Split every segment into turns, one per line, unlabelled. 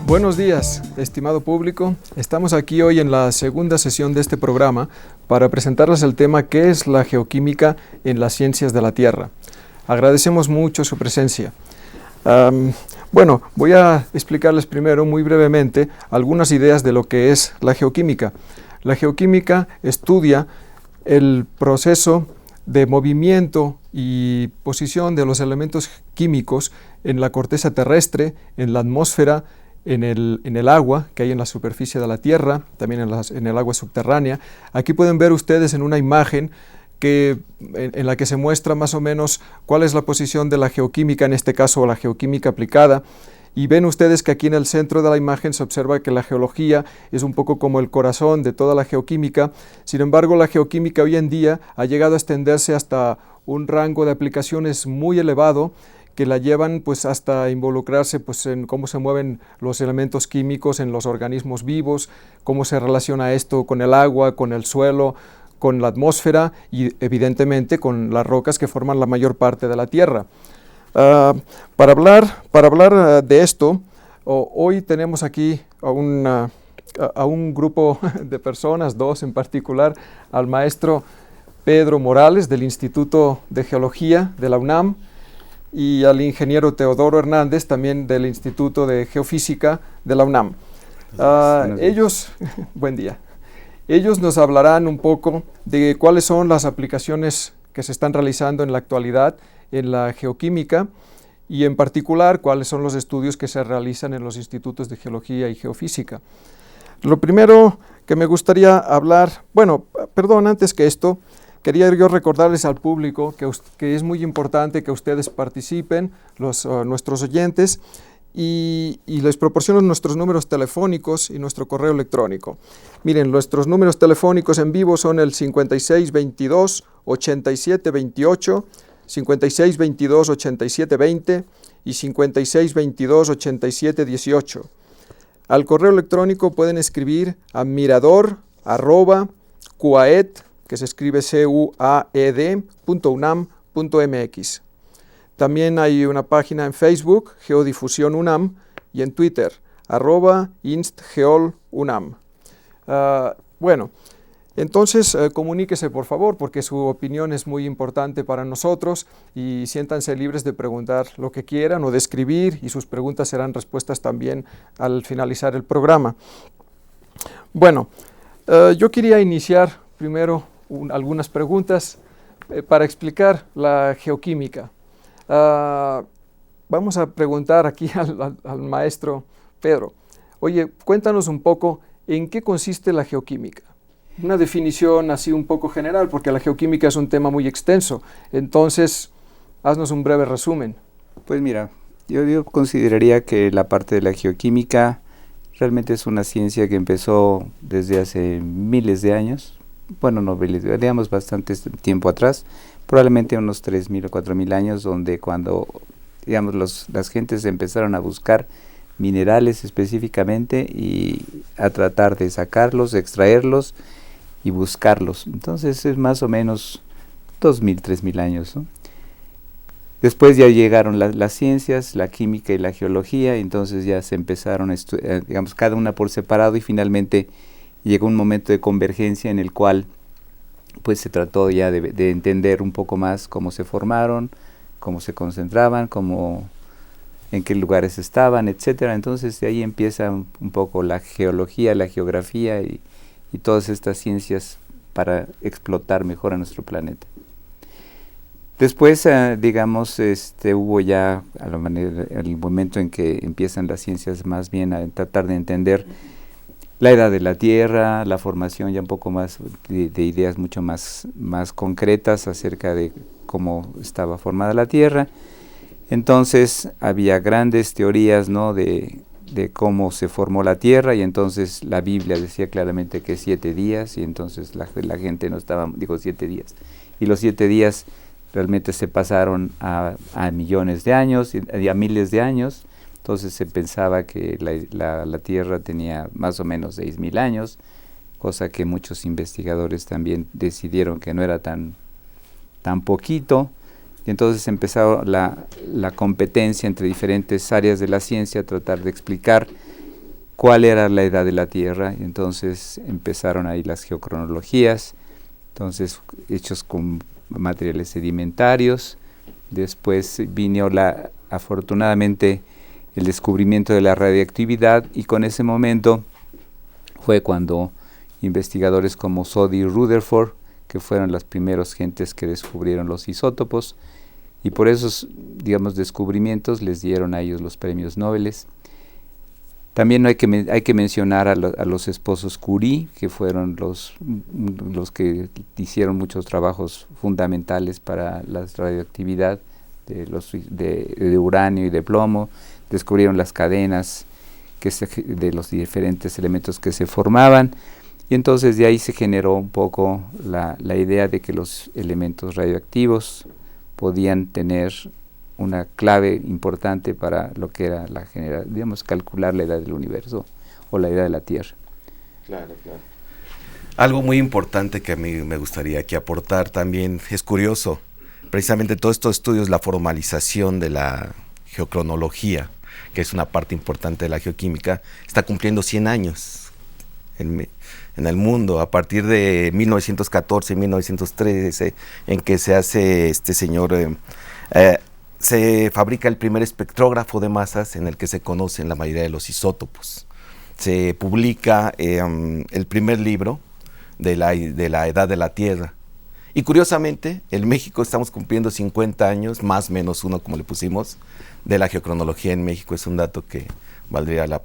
Buenos días, estimado público. Estamos aquí hoy en la segunda sesión de este programa para presentarles el tema ¿qué es la geoquímica en las ciencias de la Tierra? Agradecemos mucho su presencia. Bueno, voy a explicarles primero muy brevemente algunas ideas de lo que es la geoquímica. La geoquímica estudia el proceso de movimiento y posición de los elementos químicos en la corteza terrestre, en la atmósfera, en el agua que hay en la superficie de la Tierra, también en el agua subterránea. Aquí pueden ver ustedes en una imagen en la que se muestra más o menos cuál es la posición de la geoquímica, en este caso la geoquímica aplicada, y ven ustedes que aquí en el centro de la imagen se observa que la geología es un poco como el corazón de toda la geoquímica. Sin embargo, la geoquímica hoy en día ha llegado a extenderse hasta un rango de aplicaciones muy elevado que la llevan pues hasta involucrarse pues en cómo se mueven los elementos químicos en los organismos vivos, cómo se relaciona esto con el agua, con el suelo, con la atmósfera y evidentemente con las rocas que forman la mayor parte de la Tierra. Para hablar de esto, hoy tenemos aquí a un grupo de personas, dos en particular, al maestro Pedro Morales del Instituto de Geología de la UNAM y al ingeniero Teodoro Hernández también del Instituto de Geofísica de la UNAM. Buen día. Ellos nos hablarán un poco de cuáles son las aplicaciones que se están realizando en la actualidad en la geoquímica y en particular cuáles son los estudios que se realizan en los institutos de geología y geofísica. Lo primero que me gustaría hablar, antes que esto, quería yo recordarles al público que es muy importante que ustedes participen, nuestros oyentes, y les proporciono nuestros números telefónicos y nuestro correo electrónico. Miren, nuestros números telefónicos en vivo son el 5622-8728, 5622-8720 y 5622-8718. Al correo electrónico pueden escribir a mirador@cuaed, que se escribe cuaed.unam.mx. También hay una página en Facebook, Geodifusión UNAM, y en Twitter, @instgeolunam. Entonces comuníquese por favor, porque su opinión es muy importante para nosotros y siéntanse libres de preguntar lo que quieran o de escribir, y sus preguntas serán respuestas también al finalizar el programa. Yo quería iniciar primero algunas preguntas para explicar la geoquímica. Vamos a preguntar aquí al maestro Pedro. Oye, cuéntanos un poco en qué consiste la geoquímica. Una definición así un poco general, porque la geoquímica es un tema muy extenso. Entonces, haznos un breve resumen.
Pues mira, yo consideraría que la parte de la geoquímica realmente es una ciencia que empezó desde hace miles de años. Bueno, no miles, digamos bastante tiempo atrás, probablemente unos 3.000 o 4.000 años, donde cuando las gentes empezaron a buscar minerales específicamente y a tratar de sacarlos, de extraerlos y buscarlos. Entonces es más o menos 2.000, 3.000 años, ¿no? Después ya llegaron las ciencias, la química y la geología, y entonces ya se empezaron a cada una por separado, y finalmente llegó un momento de convergencia en el cual pues se trató ya de entender un poco más cómo se formaron, cómo se concentraban, en qué lugares estaban, etcétera. Entonces de ahí empieza un poco la geología, la geografía y todas estas ciencias para explotar mejor a nuestro planeta. Después, hubo ya el momento en que empiezan las ciencias más bien a tratar de entender la edad de la Tierra, la formación ya un poco más de ideas mucho más concretas acerca de cómo estaba formada la Tierra. Entonces había grandes teorías, ¿no?, de cómo se formó la Tierra, y entonces la Biblia decía claramente que 7 días, y entonces la gente dijo 7 días, y los 7 días realmente se pasaron a millones de años y a miles de años. Entonces se pensaba que la Tierra tenía más o menos 6.000 años, cosa que muchos investigadores también decidieron que no era tan poquito. Y entonces empezó la competencia entre diferentes áreas de la ciencia a tratar de explicar cuál era la edad de la Tierra. Entonces empezaron ahí las geocronologías, entonces hechos con materiales sedimentarios. Después vino afortunadamente el descubrimiento de la radiactividad, y con ese momento fue cuando investigadores como Soddy y Rutherford, que fueron las primeras gentes que descubrieron los isótopos, y por esos, digamos, descubrimientos les dieron a ellos los premios Nobel. También hay que mencionar a los esposos Curie, que fueron los que hicieron muchos trabajos fundamentales para la radioactividad de uranio y de plomo. Descubrieron las cadenas de los diferentes elementos que se formaban, y entonces de ahí se generó un poco la idea de que los elementos radioactivos podían tener una clave importante para lo que era calcular la edad del universo o la edad de la Tierra.
Claro. Algo muy importante que a mí me gustaría aquí aportar también, es curioso, precisamente todos estos estudios, la formalización de la geocronología, que es una parte importante de la geoquímica, está cumpliendo 100 años en el mundo, a partir de 1914, 1913, en que se hace se fabrica el primer espectrógrafo de masas en el que se conocen la mayoría de los isótopos. Se publica el primer libro de la edad de la Tierra. Y curiosamente, en México estamos cumpliendo 50 años, más menos uno como le pusimos, de la geocronología en México. Es un dato que valdría la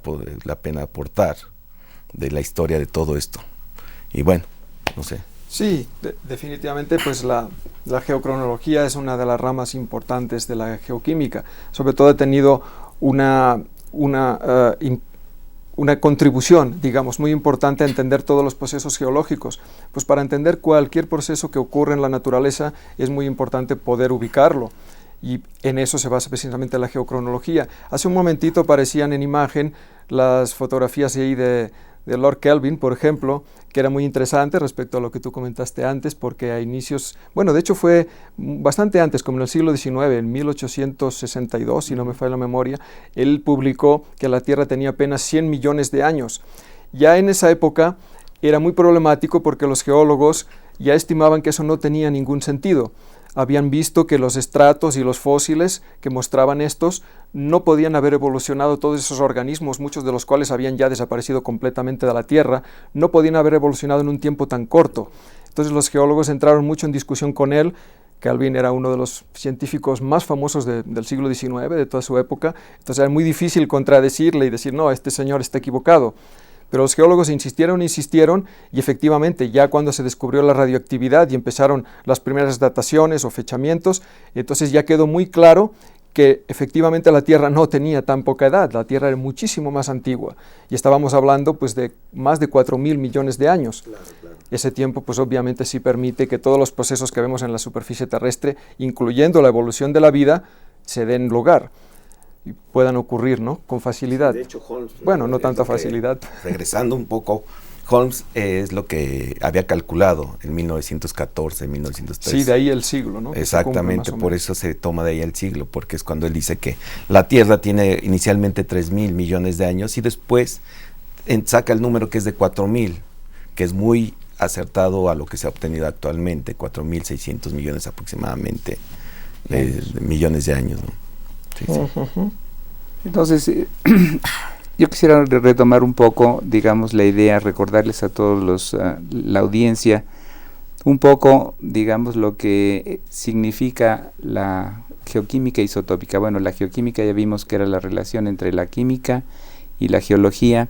pena aportar de la historia de todo esto. Y bueno, no sé.
Sí, definitivamente pues la geocronología es una de las ramas importantes de la geoquímica. Sobre todo ha tenido una contribución, digamos, muy importante a entender todos los procesos geológicos. Pues para entender cualquier proceso que ocurre en la naturaleza es muy importante poder ubicarlo, y en eso se basa precisamente la geocronología. Hace un momentito aparecían en imagen las fotografías ahí de Lord Kelvin, por ejemplo, que era muy interesante respecto a lo que tú comentaste antes, porque a inicios, bueno, de hecho fue bastante antes, como en el siglo XIX, en 1862, si no me falla la memoria, él publicó que la Tierra tenía apenas 100 millones de años. Ya en esa época era muy problemático porque los geólogos ya estimaban que eso no tenía ningún sentido. Habían visto que los estratos y los fósiles que mostraban estos no podían haber evolucionado, todos esos organismos, muchos de los cuales habían ya desaparecido completamente de la Tierra, no podían haber evolucionado en un tiempo tan corto. Entonces los geólogos entraron mucho en discusión con él. Kelvin era uno de los científicos más famosos del siglo XIX, de toda su época, entonces era muy difícil contradecirle y decir, no, este señor está equivocado. Pero los geólogos insistieron, y efectivamente ya cuando se descubrió la radioactividad y empezaron las primeras dataciones o fechamientos, entonces ya quedó muy claro que efectivamente la Tierra no tenía tan poca edad, la Tierra era muchísimo más antigua, y estábamos hablando pues de más de 4.000 millones de años. Claro. Ese tiempo pues obviamente sí permite que todos los procesos que vemos en la superficie terrestre, incluyendo la evolución de la vida, se den lugar y puedan ocurrir, ¿no?, con facilidad.
De hecho, Holmes,
bueno, no tanta facilidad.
Regresando un poco, Holmes es lo que había calculado en 1914, 1913.
Sí, de ahí el siglo, ¿no?
Exactamente, por eso se toma de ahí el siglo, porque es cuando él dice que la Tierra tiene inicialmente 3.000 millones de años y después saca el número que es de 4.000, que es muy acertado a lo que se ha obtenido actualmente, 4.600 millones aproximadamente, millones de años, ¿no? Sí.
Entonces, yo quisiera retomar un poco, digamos, la idea, recordarles a todos la audiencia, un poco, digamos, lo que significa la geoquímica isotópica. Bueno, la geoquímica ya vimos que era la relación entre la química y la geología,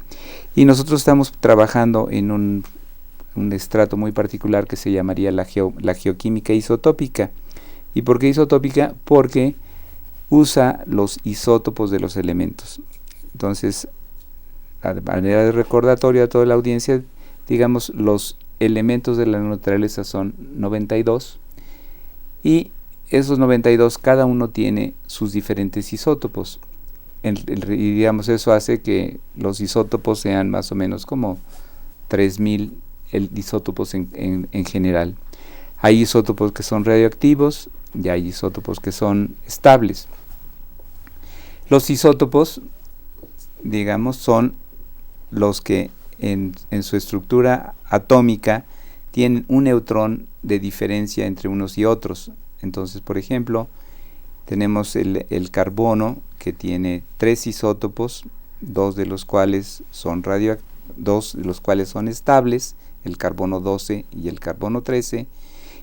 y nosotros estamos trabajando en un estrato muy particular que se llamaría la geoquímica isotópica. ¿Y por qué isotópica? Porque usa los isótopos de los elementos. Entonces, a manera de recordatorio a toda la audiencia, digamos, los elementos de la naturaleza son 92, y esos 92 cada uno tiene sus diferentes isótopos, y digamos eso hace que los isótopos sean más o menos como 3.000 isótopos en general. Hay isótopos que son radioactivos y hay isótopos que son estables. Los isótopos, digamos, son los que en su estructura atómica tienen un neutrón de diferencia entre unos y otros. Entonces, por ejemplo, tenemos el carbono, que tiene 3 isótopos, dos de los cuales son estables, el carbono 12 y el carbono 13,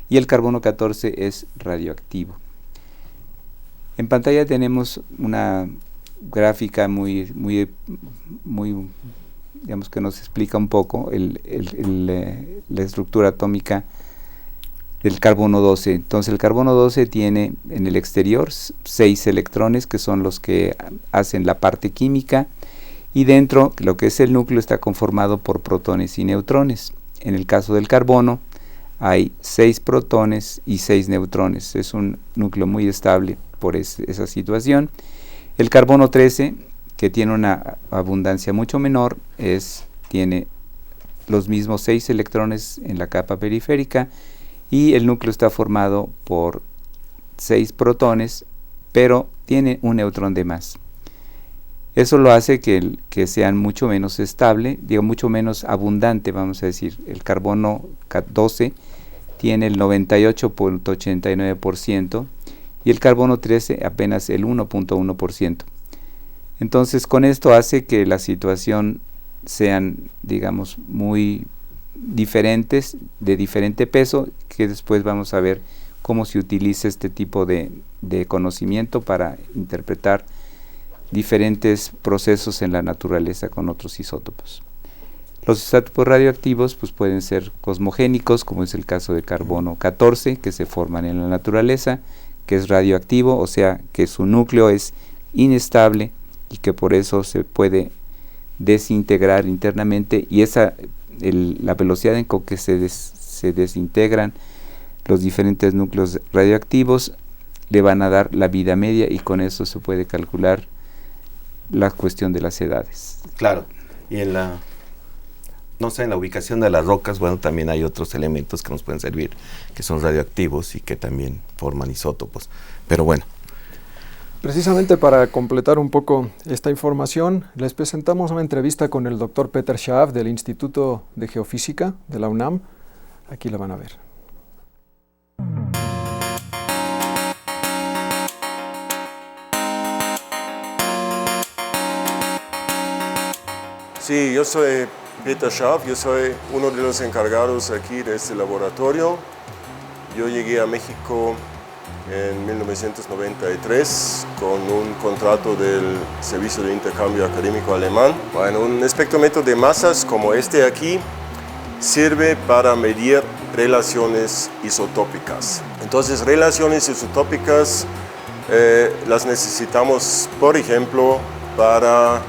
y el carbono 14 es radioactivo. En pantalla tenemos una gráfica muy digamos que nos explica un poco la estructura atómica del carbono 12. Entonces el carbono 12 tiene en el exterior 6 electrones, que son los que hacen la parte química, y dentro lo que es el núcleo está conformado por protones y neutrones. En el caso del carbono hay 6 protones y 6 neutrones. Es un núcleo muy estable por esa situación. El carbono 13, que tiene una abundancia mucho menor, tiene los mismos 6 electrones en la capa periférica, y el núcleo está formado por 6 protones, pero tiene un neutrón de más. Eso lo hace que sean mucho menos estable, mucho menos abundante, vamos a decir. El carbono 12 tiene el 98.89% y el carbono 13 apenas el 1.1%. Entonces, con esto hace que la situación sean, digamos, muy diferentes, de diferente peso, que después vamos a ver cómo se utiliza este tipo de conocimiento para interpretar diferentes procesos en la naturaleza con otros isótopos. Los isótopos radioactivos pues pueden ser cosmogénicos, como es el caso de carbono 14, que se forman en la naturaleza, que es radioactivo, o sea que su núcleo es inestable y que por eso se puede desintegrar internamente, y la velocidad en que se desintegran los diferentes núcleos radioactivos le van a dar la vida media, y con eso se puede calcular la cuestión de las edades.
Claro, y en la ubicación de las rocas, bueno, también hay otros elementos que nos pueden servir, que son radioactivos y que también forman isótopos, pero bueno.
Precisamente para completar un poco esta información, les presentamos una entrevista con el Dr. Peter Schaaf del Instituto de Geofísica de la UNAM. Aquí la van a ver.
Sí, yo soy Peter Schaaf, yo soy uno de los encargados aquí de este laboratorio. Yo llegué a México en 1993 con un contrato del Servicio de Intercambio Académico Alemán. Bueno, un espectrómetro de masas como este aquí sirve para medir relaciones isotópicas. Entonces, relaciones isotópicas las necesitamos, por ejemplo, para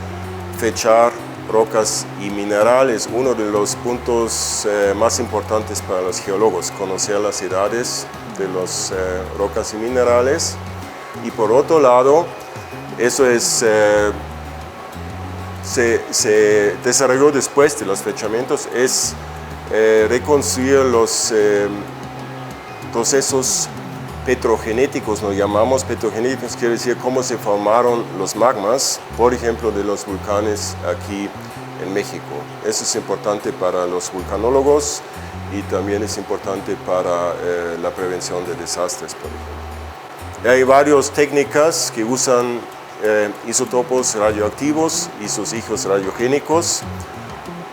fechar rocas y minerales. Uno de los puntos más importantes para los geólogos, conocer las edades de las rocas y minerales. Y por otro lado, eso se desarrolló después de los fechamientos, es reconstruir los procesos petrogenéticos, nos llamamos. Petrogenéticos quiere decir cómo se formaron los magmas, por ejemplo, de los volcanes aquí en México. Eso es importante para los vulcanólogos y también es importante para la prevención de desastres, por ejemplo. Y hay varias técnicas que usan isótopos radioactivos y sus hijos radiogénicos,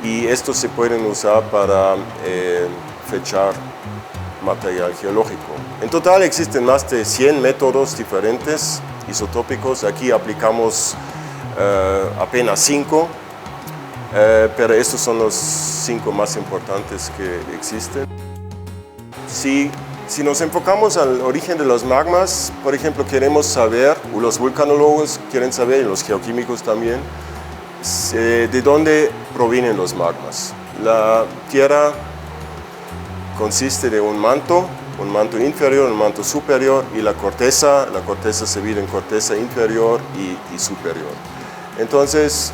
y estos se pueden usar para fechar material geológico. En total existen más de 100 métodos diferentes isotópicos. Aquí aplicamos apenas 5, pero estos son los 5 más importantes que existen. Si nos enfocamos al origen de los magmas, por ejemplo, queremos saber, o los vulcanólogos quieren saber, y los geoquímicos también, de dónde provienen los magmas. La Tierra consiste de un manto inferior, un manto superior, y la corteza se divide en corteza inferior y superior. Entonces,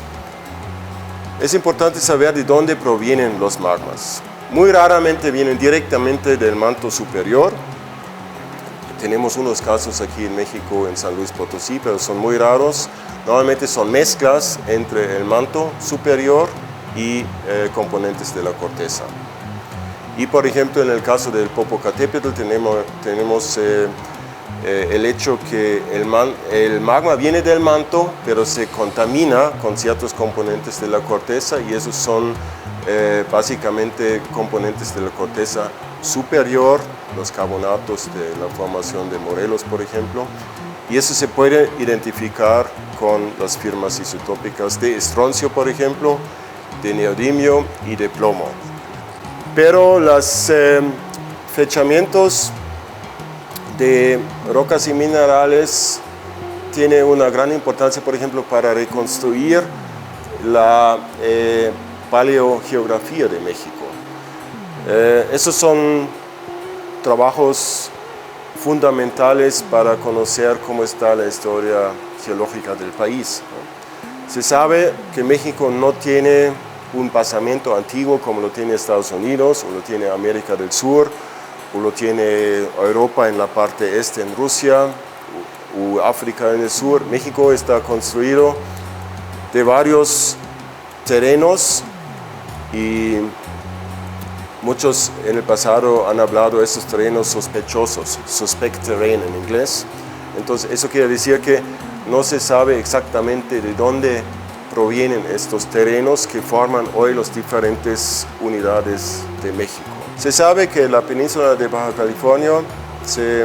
es importante saber de dónde provienen los magmas. Muy raramente vienen directamente del manto superior. Tenemos unos casos aquí en México, en San Luis Potosí, pero son muy raros. Normalmente son mezclas entre el manto superior y componentes de la corteza. Y por ejemplo, en el caso del Popocatépetl tenemos el hecho que el magma viene del manto, pero se contamina con ciertos componentes de la corteza, y esos son básicamente componentes de la corteza superior, los carbonatos de la formación de Morelos, por ejemplo, y eso se puede identificar con las firmas isotópicas de estroncio, por ejemplo, de neodimio y de plomo. Pero los fechamientos de rocas y minerales tienen una gran importancia, por ejemplo, para reconstruir la paleogeografía de México. Esos son trabajos fundamentales para conocer cómo está la historia geológica del país, ¿no? Se sabe que México no tiene un pasamiento antiguo como lo tiene Estados Unidos, o lo tiene América del Sur, o lo tiene Europa en la parte este en Rusia, o África en el sur. México está construido de varios terrenos, y muchos en el pasado han hablado de estos terrenos sospechosos, suspect terrain en inglés. Entonces eso quiere decir que no se sabe exactamente de dónde provienen estos terrenos que forman hoy las diferentes unidades de México. Se sabe que la península de Baja California se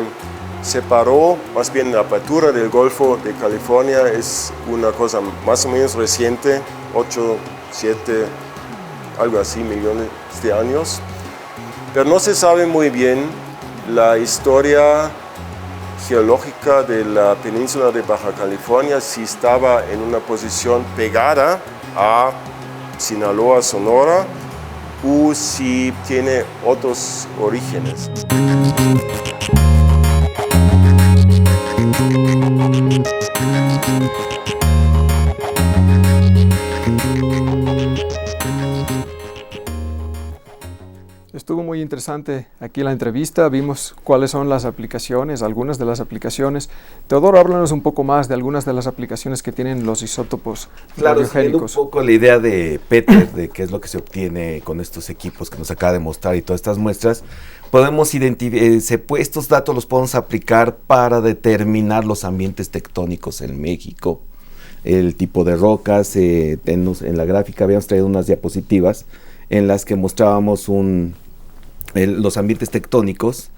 separó, más bien la apertura del Golfo de California es una cosa más o menos reciente, 8, 7, algo así, millones de años. Pero no se sabe muy bien la historia geológica de la península de Baja California, si estaba en una posición pegada a Sinaloa, Sonora, o si tiene otros orígenes.
Estuvo muy interesante aquí la entrevista, vimos cuáles son las aplicaciones, algunas de las aplicaciones. Teodoro, háblanos un poco más de algunas de las aplicaciones que tienen los isótopos radiogénicos.
Un poco la idea de Peter, de qué es lo que se obtiene con estos equipos que nos acaba de mostrar y todas estas muestras. Podemos estos datos los podemos aplicar para determinar los ambientes tectónicos en México, el tipo de rocas. En la gráfica habíamos traído unas diapositivas en las que mostrábamos los ambientes tectónicos,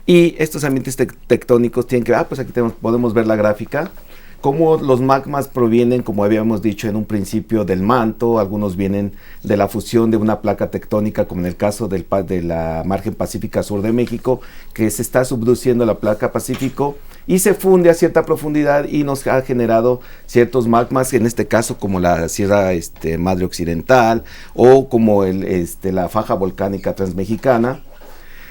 y estos ambientes tectónicos tienen que pues aquí podemos ver la gráfica, cómo los magmas provienen, como habíamos dicho en un principio, del manto. Algunos vienen de la fusión de una placa tectónica, como en el caso de la margen pacífica sur de México, que se está subduciendo la placa Pacífico y se funde a cierta profundidad y nos ha generado ciertos magmas, en este caso como la Sierra Madre Occidental, o como la faja volcánica transmexicana.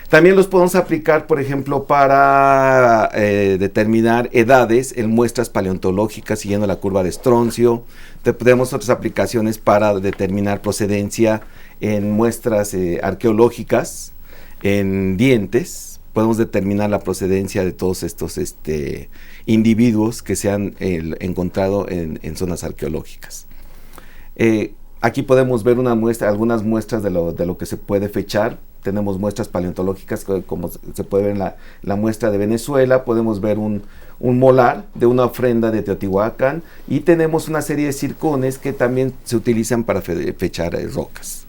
También los podemos aplicar, por ejemplo, para determinar edades en muestras paleontológicas siguiendo la curva de estroncio. Tenemos otras aplicaciones para determinar procedencia en muestras arqueológicas, en dientes. Podemos determinar la procedencia de todos estos individuos que se han encontrado en zonas arqueológicas. Aquí podemos ver algunas muestras de lo que se puede fechar. Tenemos muestras paleontológicas, como se puede ver en la muestra de Venezuela. Podemos ver un molar de una ofrenda de Teotihuacán, y tenemos una serie de circones que también se utilizan para fechar rocas.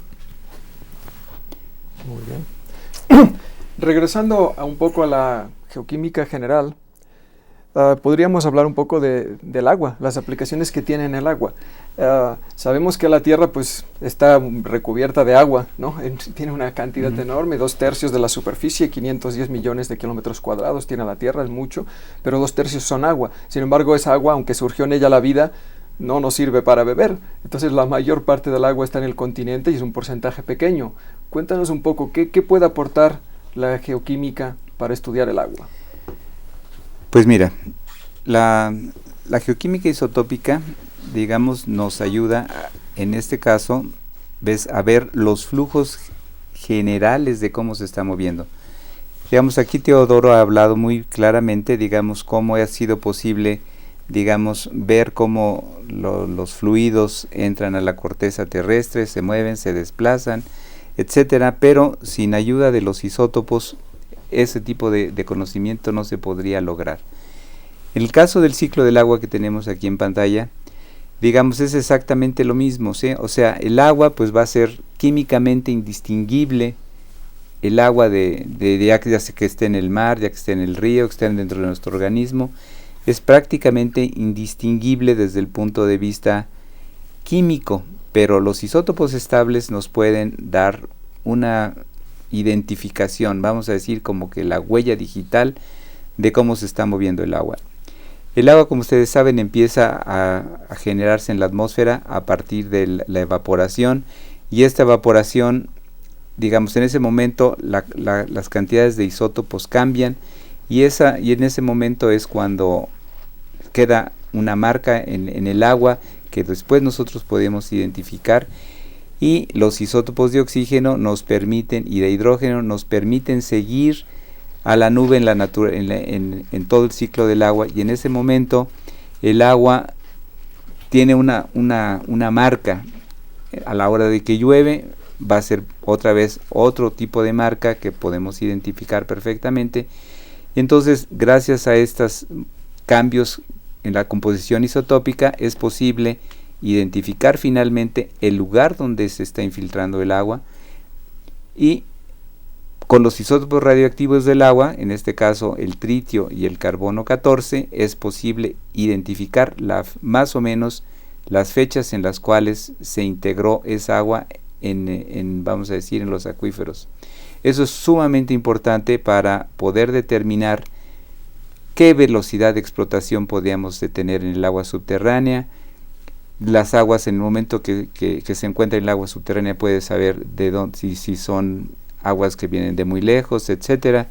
Muy bien. Regresando un poco a la geoquímica general, podríamos hablar un poco del agua, las aplicaciones que tiene en el agua. Sabemos que la Tierra pues está recubierta de agua, ¿no? Tiene una cantidad enorme, 2/3 de la superficie, 510 millones de kilómetros cuadrados tiene la Tierra, es mucho, pero 2/3 son agua. Sin embargo, esa agua, aunque surgió en ella la vida, no nos sirve para beber. Entonces la mayor parte del agua está en el continente y es un porcentaje pequeño. Cuéntanos un poco, ¿qué puede aportar la geoquímica para estudiar el agua?
Pues mira, la geoquímica isotópica, digamos, nos ayuda, en este caso, a ver los flujos generales de cómo se está moviendo. Digamos, aquí Teodoro ha hablado muy claramente, digamos, cómo ha sido posible digamos, ver cómo los fluidos entran a la corteza terrestre, se mueven, se desplazan, etcétera, pero sin ayuda de los isótopos ese tipo de conocimiento no se podría lograr. En el caso del ciclo del agua que tenemos aquí en pantalla, digamos, es exactamente lo mismo, ¿sí? O sea, el agua pues va a ser químicamente indistinguible, el agua ya que esté en el mar, ya que esté en el río, que esté dentro de nuestro organismo, es prácticamente indistinguible desde el punto de vista químico, pero los isótopos estables nos pueden dar una identificación, vamos a decir como que la huella digital de cómo se está moviendo el agua. El agua, como ustedes saben, empieza a generarse en la atmósfera a partir de la evaporación, y esta evaporación, digamos, en ese momento las cantidades de isótopos cambian, y en ese momento es cuando queda una marca en el agua que después nosotros podemos identificar, y los isótopos de oxígeno nos permiten, y de hidrógeno nos permiten seguir a la nube en todo el ciclo del agua, y en ese momento el agua tiene una marca. A la hora de que llueve va a ser otra vez otro tipo de marca que podemos identificar perfectamente, y entonces gracias a estos cambios en la composición isotópica es posible identificar finalmente el lugar donde se está infiltrando el agua, y con los isótopos radioactivos del agua, en este caso el tritio y el carbono 14, es posible identificar más o menos las fechas en las cuales se integró esa agua vamos a decir, en los acuíferos. Eso es sumamente importante para poder determinar qué velocidad de explotación podríamos tener en el agua subterránea. Las aguas, en el momento que se encuentra en el agua subterránea, puede saber de dónde, si son aguas que vienen de muy lejos, etcétera,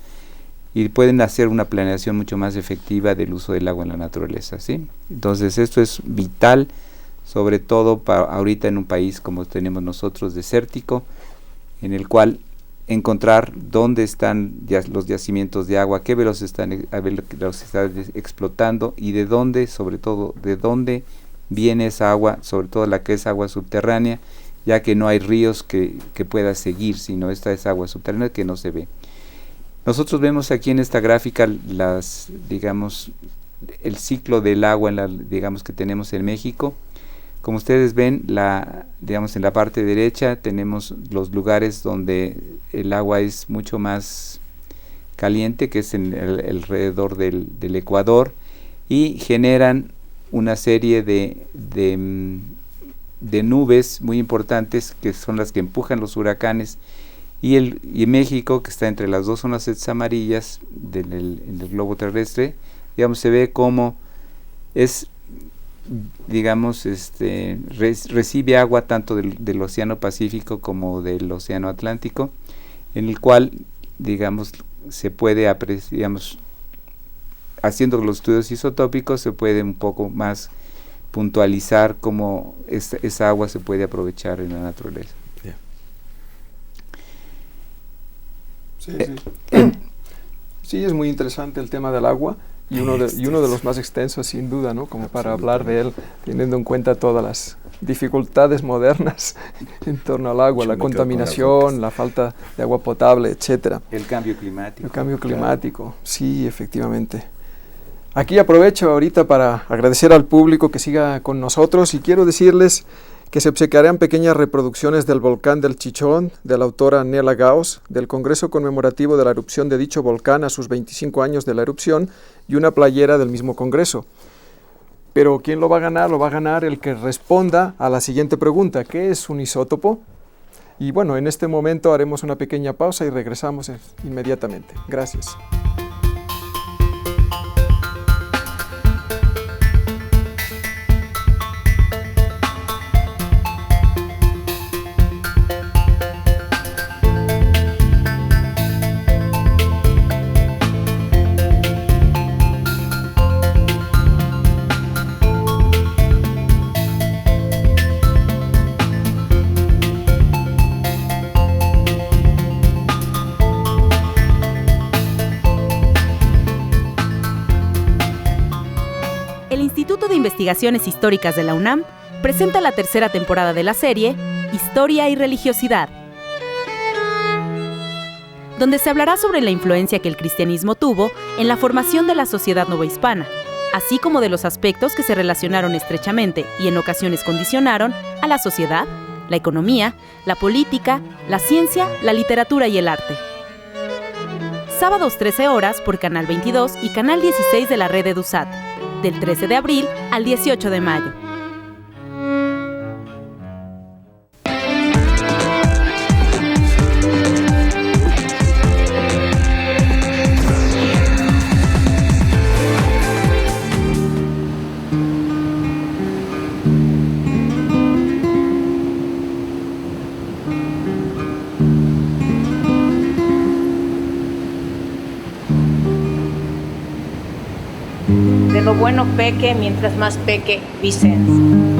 y pueden hacer una planeación mucho más efectiva del uso del agua en la naturaleza, ¿sí? Entonces esto es vital, sobre todo ahorita en un país como tenemos nosotros, desértico, en el cual encontrar dónde están los yacimientos de agua, qué velocidad están explotando, y de dónde, sobre todo, de dónde viene esa agua, sobre todo la que es agua subterránea, ya que no hay ríos que pueda seguir, sino esta es agua subterránea que no se ve. Nosotros vemos aquí en esta gráfica digamos, el ciclo del agua, digamos, que tenemos en México. Como ustedes ven, digamos, en la parte derecha tenemos los lugares donde el agua es mucho más caliente, que es alrededor del Ecuador, y generan una serie de nubes muy importantes, que son las que empujan los huracanes, y México, que está entre las dos zonas amarillas en el globo terrestre, digamos, se ve como es, digamos, recibe agua tanto del Océano Pacífico como del Océano Atlántico, en el cual, digamos, se puede apreciar, digamos, haciendo los estudios isotópicos se puede un poco más puntualizar cómo esa agua se puede aprovechar en la naturaleza.
Yeah. Sí, es muy interesante el tema del agua, y uno de los más extensos, sin duda, ¿no? Como para hablar de él, teniendo en cuenta todas las dificultades modernas en torno al agua, la contaminación, la falta de agua potable, etcétera.
El cambio climático.
El cambio climático, claro. Sí, efectivamente. Aquí aprovecho ahorita para agradecer al público que siga con nosotros, y quiero decirles que se obsequiarán pequeñas reproducciones del volcán del Chichón, de la autora Nela Gauss, del Congreso conmemorativo de la erupción de dicho volcán a sus 25 años de la erupción, y una playera del mismo Congreso. Pero ¿quién lo va a ganar? Lo va a ganar el que responda a la siguiente pregunta: ¿qué es un isótopo? Y bueno, en este momento haremos una pequeña pausa y regresamos inmediatamente. Gracias.
Investigaciones Históricas de la UNAM presenta la tercera temporada de la serie Historia y Religiosidad, donde se hablará sobre la influencia que el cristianismo tuvo en la formación de la sociedad novohispana, así como de los aspectos que se relacionaron estrechamente y en ocasiones condicionaron a la sociedad, la economía, la política, la ciencia, la literatura y el arte. Sábados 13 horas por Canal 22 y Canal 16 de la red EduSat, del 13 de abril al 18 de mayo.
De lo bueno peque, mientras más peque, Vicens.